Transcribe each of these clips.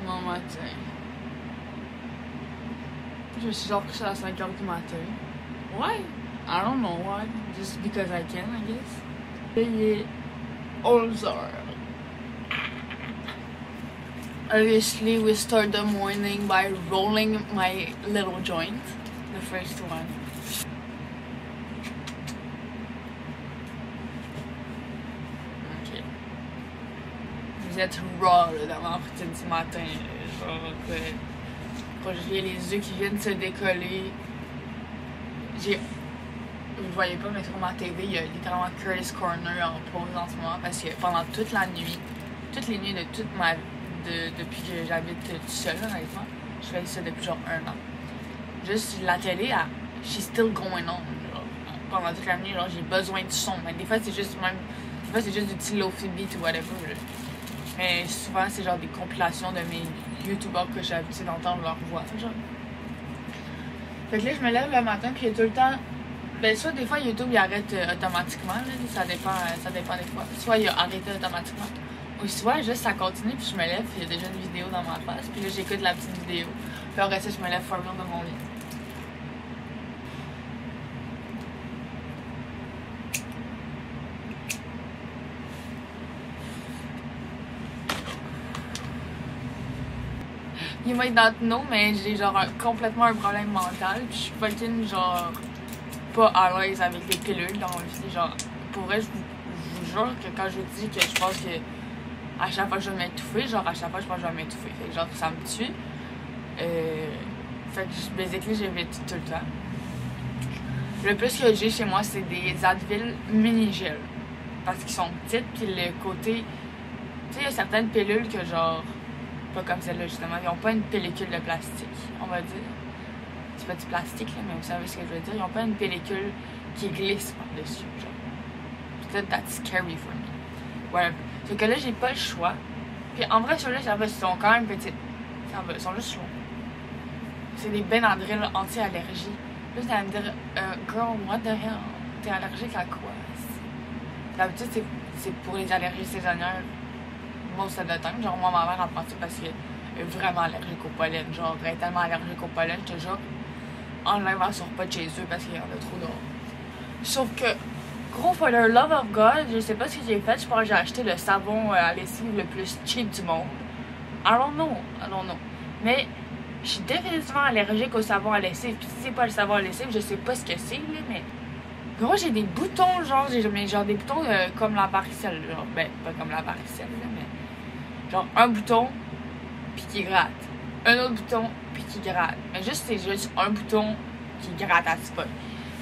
Mon matin. Je me suis genre couché à 5 h du matin. Why? I don't know why. Just because I can, I guess. Il est 11 h. Obviously, we start the morning by rolling my little joint. The first one. Ok. Vous êtes raw là, dans ma routine du matin. Genre, quand j'ai les yeux qui viennent se décoller. Vous ne voyez pas, mais sur ma TV, il y a littéralement Curtis Corner en pause en ce moment parce que pendant toute la nuit, toutes les nuits de toute ma depuis que j'habite toute seule, honnêtement, je fais ça depuis genre 1 an. Juste la télé, she's still going on. Genre, pendant toute la nuit, genre, j'ai besoin de son. Mais des fois, c'est juste du petit lofi beat ou whatever. Là. Mais souvent, c'est genre des compilations de mes youtubeurs que j'ai l'habitude d'entendre leur voix. Genre. Fait que là, je me lève le matin, puis il y a tout le temps. Ben, soit des fois, YouTube il arrête automatiquement, là, ça dépend des fois. Soit il a arrêté automatiquement. Ou soit juste ça continue, puis je me lève, puis il y a déjà une vidéo dans ma face, puis là, j'écoute la petite vidéo. Puis après ça, je me lève for real de mon lit. You might not know, mais j'ai genre complètement un problème mental, puis je suis fucking genre pas à l'aise avec les pilules dans la vie. Genre, pour vrai, je vous jure que quand je vous dis que je pense que à chaque fois que je vais m'étouffer, genre à chaque fois je pense que je vais m'étouffer. Fait que genre ça me tue. Fait que basically j'évite tout le temps. Le plus que j'ai chez moi, c'est des Advil mini-gel. Parce qu'ils sont petites, puis le côté. Tu sais, il y a certaines pilules que genre. Pas comme celle-là justement, ils ont pas une pellicule de plastique, on va dire. C'est pas du plastique là, mais vous savez ce que je veux dire. Ils ont pas une pellicule qui glisse par-dessus, genre. Peut-être that's scary for me. Whatever. C'est que là, j'ai pas le choix. Puis en vrai, ceux-là, ça va, ils sont quand même petites. Ça va, ils sont juste chauds. C'est des Benadryl anti-allergie. Là, vous allez me dire, girl, what the hell? T'es allergique à quoi? D'habitude, c'est pour les allergies saisonnières. Most of the time. Genre, moi, ma mère en prend ça parce qu'elle est vraiment allergique au pollen. Genre, elle est tellement allergique au pollen que, genre, enlève elle sort pas de chez eux parce qu'il y en a trop dehors. Sauf que, gros, for the love of God, je sais pas ce que j'ai fait. Je pense que j'ai acheté le savon à lessive le plus cheap du monde. I don't know. Mais, je suis définitivement allergique au savon à lessive. Puis, si c'est pas le savon à lessive, je sais pas ce que c'est, là, mais. Gros, j'ai des boutons, genre des boutons comme la varicelle. Genre, ben, pas comme la varicelle, là, mais. Genre un bouton, puis qui gratte. Un autre bouton, puis qui gratte. Mais c'est juste un bouton qui gratte à ce point.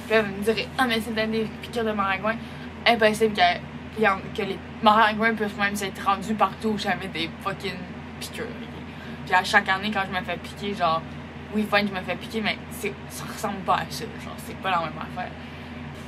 Puis là, vous me direz, ah, mais c'est des piqûres de maringouin. Impossible que les maringouins peuvent même s'être rendus partout où j'avais des fucking piqûres. Puis à chaque année, quand je me fais piquer, genre, oui, fine, je me fais piquer, mais ça ressemble pas à ça. Genre, c'est pas la même affaire.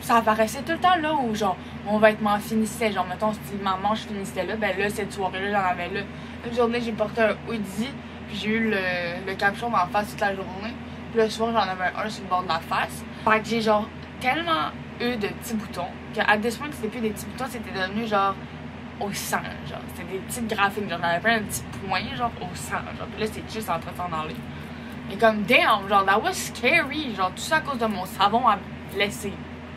Ça apparaissait tout le temps là où genre mon vêtement finissait, genre mettons si ma manche finissait là, ben là cette soirée-là j'en avais là. Une journée j'ai porté un hoodie, puis j'ai eu le capuchon dans la face toute la journée. Puis le soir j'en avais un sur le bord de la face. Fait que j'ai genre tellement eu de petits boutons qu'à this point c'était plus des petits boutons, c'était devenu genre au sang, genre c'était des petites graphiques, genre j'avais plein de petits points genre au sang, genre puis là c'est juste en train de s'en aller. Et comme damn, genre that was scary, genre tout ça à cause de mon savon à lessive.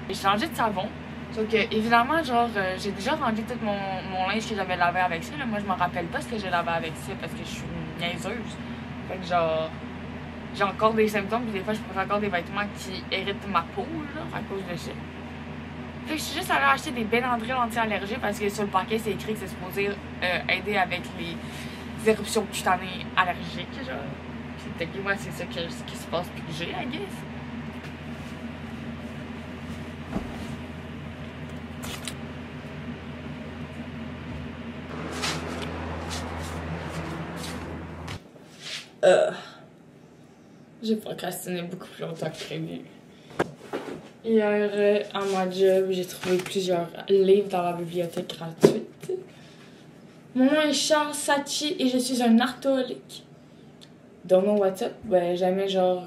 J'ai changé de savon. Sauf que, évidemment, genre, j'ai déjà rendu tout mon linge que j'avais lavé avec ça. Là. Moi, je me rappelle pas ce que j'ai lavé avec ça parce que je suis une niaiseuse. Fait que, genre, j'ai encore des symptômes. Puis des fois, je prends encore des vêtements qui irritent ma peau, genre, à cause de ça. Fait que je suis juste allée acheter des Benadryl anti-allergie parce que sur le paquet, c'est écrit que c'est supposé aider avec les éruptions cutanées allergiques, genre. Puis, techniquement, c'est ça qui se passe puis que j'ai, I guess. J'ai procrastiné beaucoup plus longtemps que prévu. Hier, à ma job, j'ai trouvé plusieurs livres dans la bibliothèque gratuite. Mon nom est Charles Sachi et je suis un artolique. Don't know what's up? Ben, jamais genre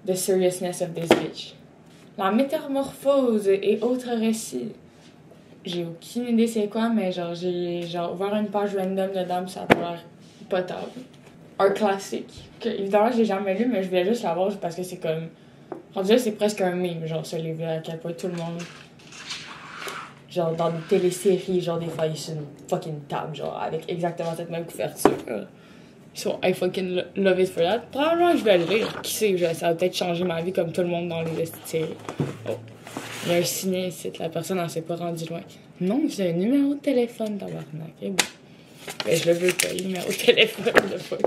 The Seriousness of This Bitch. La métamorphose et autres récits. J'ai aucune idée c'est quoi, mais genre j'ai ouvert une page random dedans pis ça a l'air potable. Un classique. Que, évidemment, je l'ai jamais lu, mais je voulais juste l'avoir parce que c'est comme. Rendu là, c'est presque un meme, genre, ce livre-là, à quel point tout le monde. Genre, dans des téléséries, genre, des fois, ils sont une fucking table, genre, avec exactement cette même couverture. So, I fucking love it for that. Probablement, je vais le lire. Qui sait, ça va peut-être changer ma vie comme tout le monde dans les séries. Oh. Il y a un signé ici, la personne n'en s'est pas rendue loin. Non, c'est un numéro de téléphone, tabarnak. Eh bon. Mais je le veux pas, le numéro de téléphone, le fuck.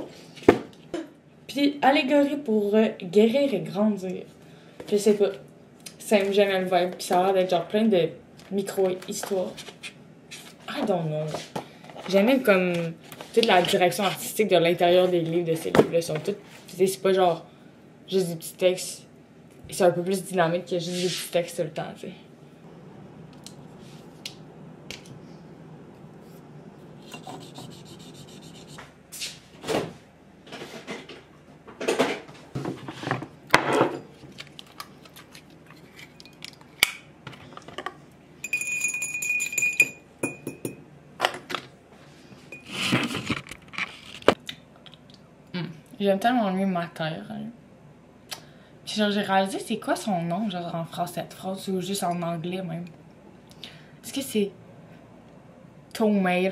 Puis, allégorie pour guérir et grandir. Je sais pas. Ça aime jamais le vibe. Puis ça a l'air d'être genre plein de micro-histoires. I don't know. J'aime comme toute la direction artistique de l'intérieur des livres de ces livres-là. Sont toutes. C'est pas genre juste des petits textes. C'est un peu plus dynamique que juste des petits textes tout le temps, tu sais. J'aime tellement mieux ma terre. Hein. Puis genre, j'ai réalisé c'est quoi son nom, genre en français de France ou juste en anglais même. Est-ce que c'est Tomater?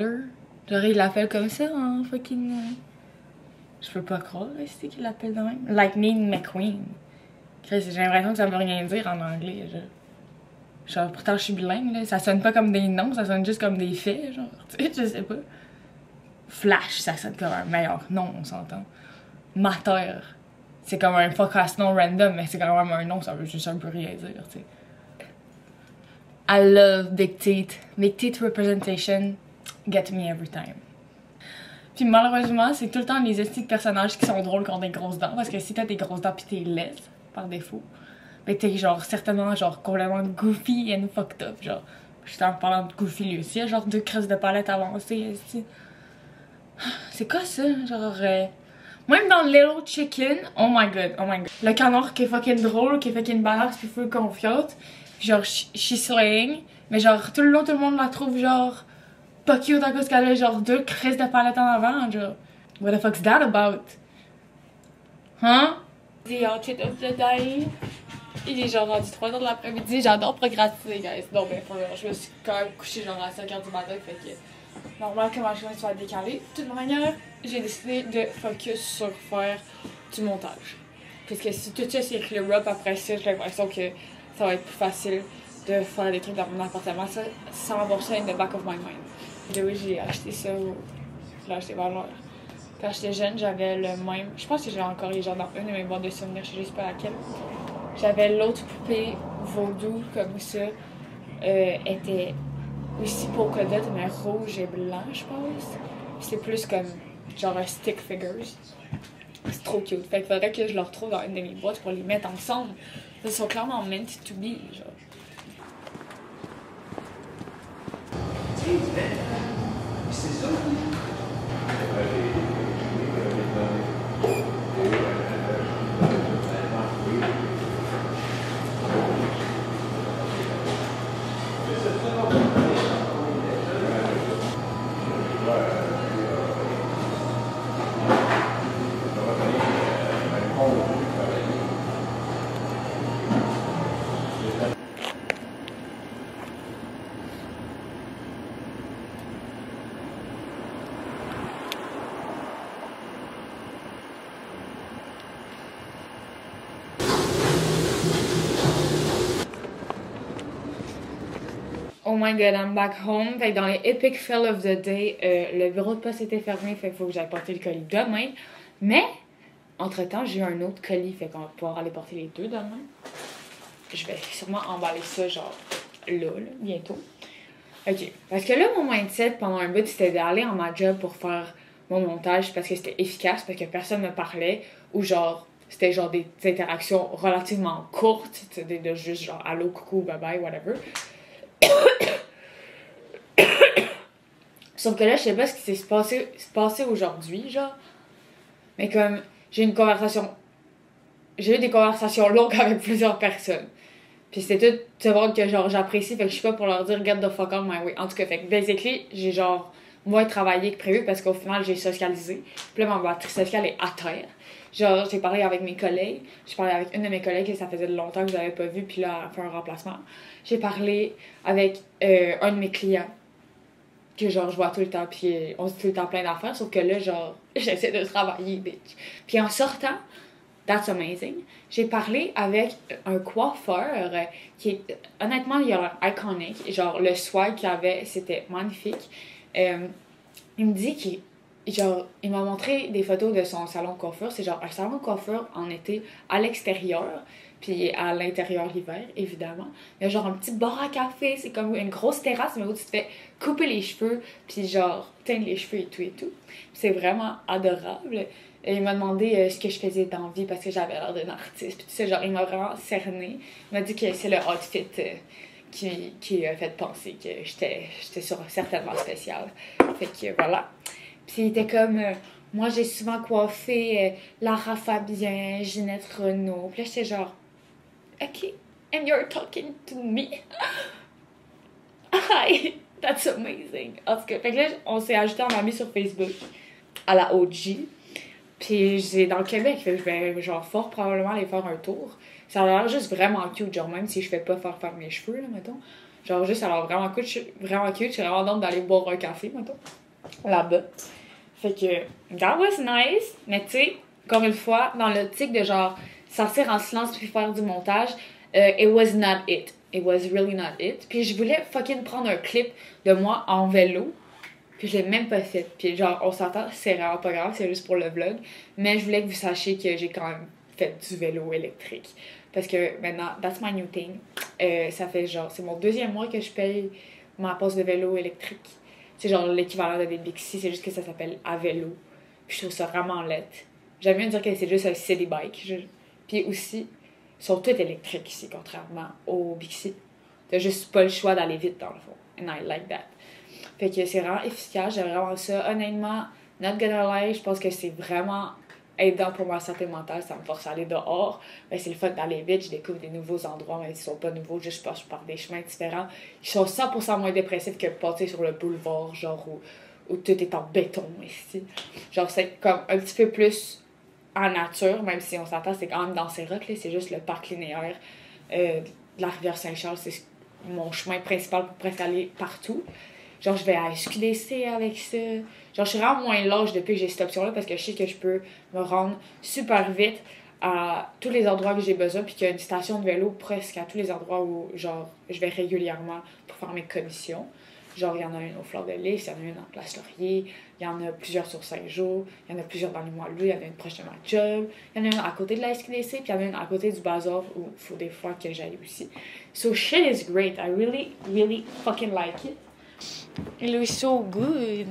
Genre, il l'appelle comme ça en fucking. Je peux pas croire, c'est qu'il l'appelle de même. Lightning McQueen. J'ai l'impression que ça veut rien dire en anglais. Genre, pourtant je suis bilingue, là. Ça sonne pas comme des noms, ça sonne juste comme des faits, genre. Tu sais, je sais pas. Flash, ça sonne comme un meilleur nom, on s'entend. Mater. C'est comme un podcast nom random, mais c'est quand même un nom, ça veut juste un peu rien dire, tu sais. I love dictate. Dictate representation get me every time. Puis malheureusement, c'est tout le temps les estimes de personnages qui sont drôles qui ont des grosses dents, parce que si t'as des grosses dents pis t'es laide, par défaut, ben t'es genre certainement genre complètement goofy and fucked up, genre. J'étais en parlant de goofy lui aussi, genre 2 crises de palette avancées, c'est quoi ça? Genre, même dans Little Chicken, oh my god. Le canard qui est fucking drôle, qui est fucking badass, puis full confiante. Genre, she's slaying. Mais genre, tout le long, tout le monde la trouve genre pas cute à cause qu'elle a genre 2 crises de palette en avant, genre. What the fuck's that about? Hein? The outfit of the day. Il est genre rendu 3h de l'après-midi, j'adore procrastiner, guys. Non, ben, je me suis quand même couchée genre à 5h du matin, fait que. Normal que ma journée soit décalée. De toute manière, j'ai décidé de focus sur faire du montage. Parce que si tout ça c'est clear up après ça, j'ai l'impression que ça va être plus facile de faire des trucs dans mon appartement. Ça, 100% in the back of my mind. Et oui, j'ai acheté ça. Je l'ai acheté valeur. Quand j'étais jeune, j'avais le même. Je pense que j'ai encore les gens dans une de mes boîtes de souvenirs, je sais pas laquelle. J'avais l'autre poupée vaudou comme ça. Était aussi polka dot, mais rouge et blanc, je pense. C'est plus comme genre un stick figures. C'est trop cute. Fait qu'il faudrait que je le retrouve dans une de mes boîtes pour les mettre ensemble. Ils sont clairement meant to be, genre. C'est ça. Oh my god, I'm back home. Fait que dans les epic fail of the day, le bureau de poste était fermé, fait qu'il faut que j'aille porter le colis demain. Mais, entre-temps, j'ai eu un autre colis, fait qu'on va pouvoir aller porter les deux demain. Je vais sûrement emballer ça, genre, là, bientôt. Ok, parce que là, mon mindset, pendant un bout, c'était d'aller en ma job pour faire mon montage, parce que c'était efficace, parce que personne me parlait, ou genre, c'était genre des interactions relativement courtes, de juste genre, allô, coucou, bye bye, whatever. Sauf que là, je sais pas ce qui s'est passé aujourd'hui, genre. Mais comme, j'ai eu des conversations longues avec plusieurs personnes. Puis c'était tout ce monde que genre j'apprécie, fait que je suis pas pour leur dire get the fuck out my way. En tout cas, fait que basically, j'ai genre moins travailler que prévu parce qu'au final, j'ai socialisé. Puis là, ma batterie sociale est à terre. Genre, j'ai parlé avec mes collègues. J'ai parlé avec une de mes collègues et ça faisait longtemps que je l'avais pas vue. Puis là, elle a fait un remplacement. J'ai parlé avec un de mes clients que genre, je vois tout le temps. Puis on se dit tout le temps plein d'affaires. Sauf que là, genre, j'essaie de travailler, bitch. Puis en sortant, that's amazing. J'ai parlé avec un coiffeur qui est, honnêtement, il a l'air iconique. Genre, le swag qu'il avait, c'était magnifique. Il me dit il m'a montré des photos de son salon de coiffure. C'est genre un salon de coiffure en été à l'extérieur, puis à l'intérieur l'hiver, évidemment. Il y a genre un petit bar à café, c'est comme une grosse terrasse, mais où tu te fais couper les cheveux, puis genre teindre les cheveux et tout et tout. C'est vraiment adorable. Et il m'a demandé ce que je faisais dans la vie parce que j'avais l'air d'un artiste. Puis tu sais, genre, il m'a vraiment cerné. Il m'a dit que c'est le outfit qui a fait penser que j'étais certainement spéciale. Fait que voilà. Puis il était comme, moi j'ai souvent coiffé Lara Fabien, Ginette Renault. Puis là j'étais genre, ok, and you're talking to me? Hi, that's amazing. En tout cas, fait que là on s'est ajouté en ami sur Facebook à la OG. Puis c'est dans le Québec, fait que je vais genre fort probablement aller faire un tour. Ça a l'air juste vraiment cute, genre même si je fais pas faire mes cheveux, là, mettons. Genre juste, ça a l'air vraiment cute, je suis vraiment d'hâte d'aller boire un café, mettons, là-bas. Fait que, that was nice, mais tu sais, comme une fois, dans l'optique de genre sortir en silence puis faire du montage, it was not it. It was really not it. Puis je voulais fucking prendre un clip de moi en vélo, puis je l'ai même pas fait. Puis genre, on s'entend, c'est vraiment pas grave, c'est juste pour le vlog, mais je voulais que vous sachiez que j'ai quand même fait du vélo électrique. Parce que maintenant, that's my new thing. Ça fait genre, c'est mon 2e mois que je paye ma passe de vélo électrique. C'est genre l'équivalent de des Bixi, c'est juste que ça s'appelle à vélo. Puis je trouve ça vraiment laid. J'aime bien dire que c'est juste un city bike. Puis aussi, ils sont tous électriques ici, contrairement aux Bixi. T'as juste pas le choix d'aller vite dans le fond. And I like that. Fait que c'est vraiment efficace, j'aime vraiment ça. Honnêtement, not gonna lie, je pense que c'est vraiment aidant pour ma santé mentale, ça me force à aller dehors. Ben, c'est le fun d'aller vite, je découvre des nouveaux endroits, même s'ils sont pas nouveaux, juste je passe par des chemins différents. Ils sont 100% moins dépressifs que passer sur le boulevard, genre où tout est en béton ici. Genre c'est comme un petit peu plus en nature, même si on s'entend, c'est quand même dans ces rocs, là, c'est juste le parc linéaire de la rivière Saint-Charles, c'est mon chemin principal pour presque aller partout. Genre, je vais à SQDC avec ça. Genre, je suis vraiment moins lâche depuis que j'ai cette option-là parce que je sais que je peux me rendre super vite à tous les endroits que j'ai besoin puis qu'il y a une station de vélo presque à tous les endroits où, genre, je vais régulièrement pour faire mes commissions. Genre, il y en a une au Fleur de Lys, il y en a une en Place Laurier, il y en a plusieurs sur Saint-Jean, il y en a plusieurs dans les Moelleux, il y en a une proche de ma job, il y en a une à côté de la SQDC, puis il y en a une à côté du Bazar où il faut des fois que j'aille aussi. So, shit is great. I really, really fucking like it. It looks so good.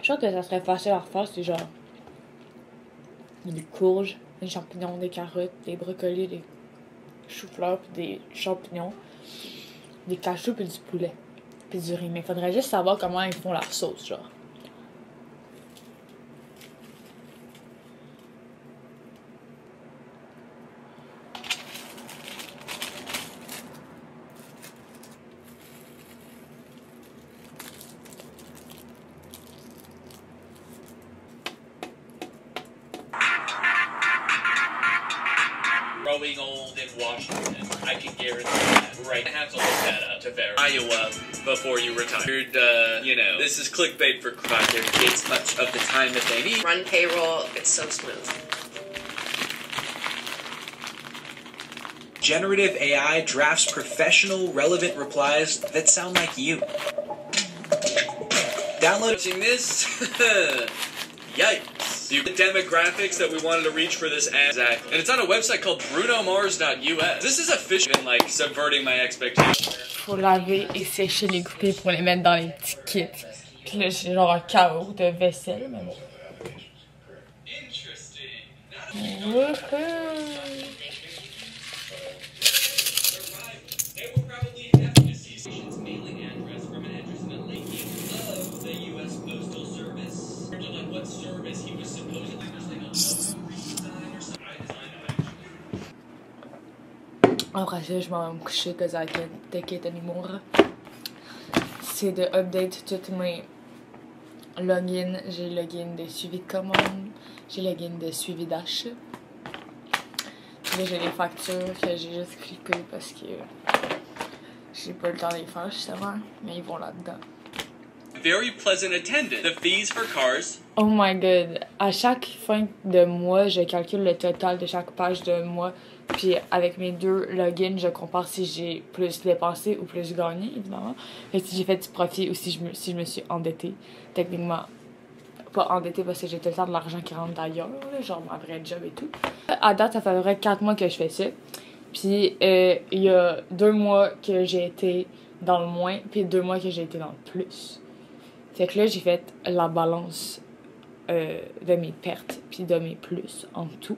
Je pense que ça serait facile à refaire, c'est genre des courges, des champignons, des carottes, des brocolis, des choux-fleurs, puis des champignons, des cachous, puis du poulet, puis du riz. Mais il faudrait juste savoir comment ils font la sauce, genre. Growing old in Washington, I can guarantee that. Right, I have to look that up to verify Iowa before you retire. This is clickbait for provide their kids much of the time that they need. Run payroll, it's so smooth. Generative AI drafts professional, relevant replies that sound like you. Downloading this? Yikes. The demographics that we wanted to reach for this ad. Exactly. And it's on a website called brunomars.us. This is officially like subverting my expectations. Faut laver et sécher les coupés pour les mettre dans les petits kits. Puis là, j'ai genre un chaos de vaisselle, mais bon. well, like what service he was supposedly there's like a redesign or something. Après ça, je m'en vais me coucher because I can't take it anymore. C'est de update toutes mes logins. J'ai login de suivi de commande, j'ai login de suivi d'achat. Puis là, j'ai les factures que j'ai juste cliqué parce que j'ai pas le temps de les faire justement, mais ils vont là-dedans. Very pleasant attendant. The fees for cars. Oh my god. À chaque fin de mois, je calcule le total de chaque page de mois. Puis avec mes deux logins, je compare si j'ai plus dépensé ou plus gagné, évidemment. Et si j'ai fait du profit ou si je me suis endettée. Techniquement, pas endettée parce que j'ai tout le temps de l'argent qui rentre d'ailleurs, genre ma vraie job et tout. À date, ça fait à peu près 4 mois que je fais ça. Puis il y a 2 mois que j'ai été dans le moins, puis 2 mois que j'ai été dans le plus. Fait que là, j'ai fait la balance de mes pertes puis de mes plus en tout.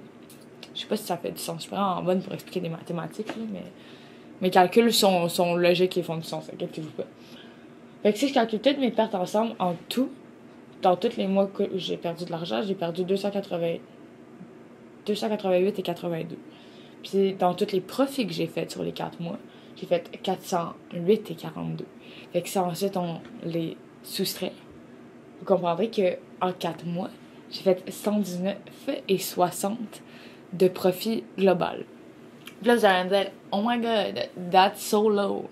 Je sais pas si ça fait du sens. Je suis vraiment bonne pour expliquer des mathématiques, là, mais mes calculs sont logiques et font du sens, inquiétez-vous pas. Fait que si je calcule toutes mes pertes ensemble, en tout, dans tous les mois que j'ai perdu de l'argent, j'ai perdu 288 et 82. Puis dans tous les profits que j'ai fait sur les 4 mois, j'ai fait 408 et 42. Fait que si ensuite on les soustrait, vous comprendrez que en 4 mois, j'ai fait 119 et 60 de profit global. Puis là, vous allez me dire, oh my god, that's so low.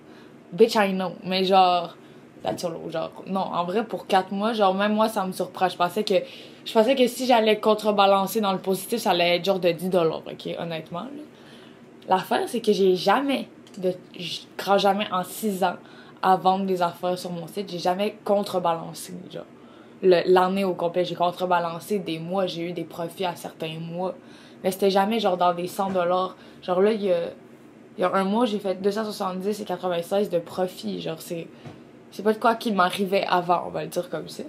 Bitch, I know. Mais genre, that's so low. Genre, non, en vrai, pour 4 mois, genre, même moi, ça me surprend. Je pensais que si j'allais contrebalancer dans le positif, ça allait être genre de 10$, ok, honnêtement. L'affaire, c'est que je crois jamais en 6 ans à vendre des affaires sur mon site, j'ai jamais contrebalancé, genre. L'année au complet, j'ai contrebalancé des mois, j'ai eu des profits à certains mois. Mais c'était jamais genre dans des 100$. Genre là, il y a un mois, j'ai fait 270 et 96 de profit. Genre, c'est pas de quoi qui m'arrivait avant, on va le dire comme ça.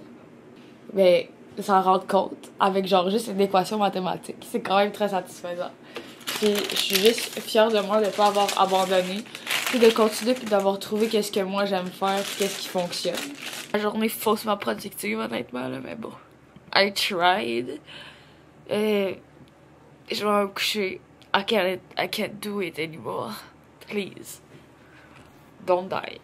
Mais ça rend compte avec genre juste une équation mathématique. C'est quand même très satisfaisant. Puis je suis juste fière de moi de pas avoir abandonné. Puis de continuer puis d'avoir trouvé qu'est-ce que moi j'aime faire puis qu'est-ce qui fonctionne. La journée faussement productive, honnêtement, là, mais bon. I tried. Et je vais me coucher. I can't do it anymore. Please. Don't die.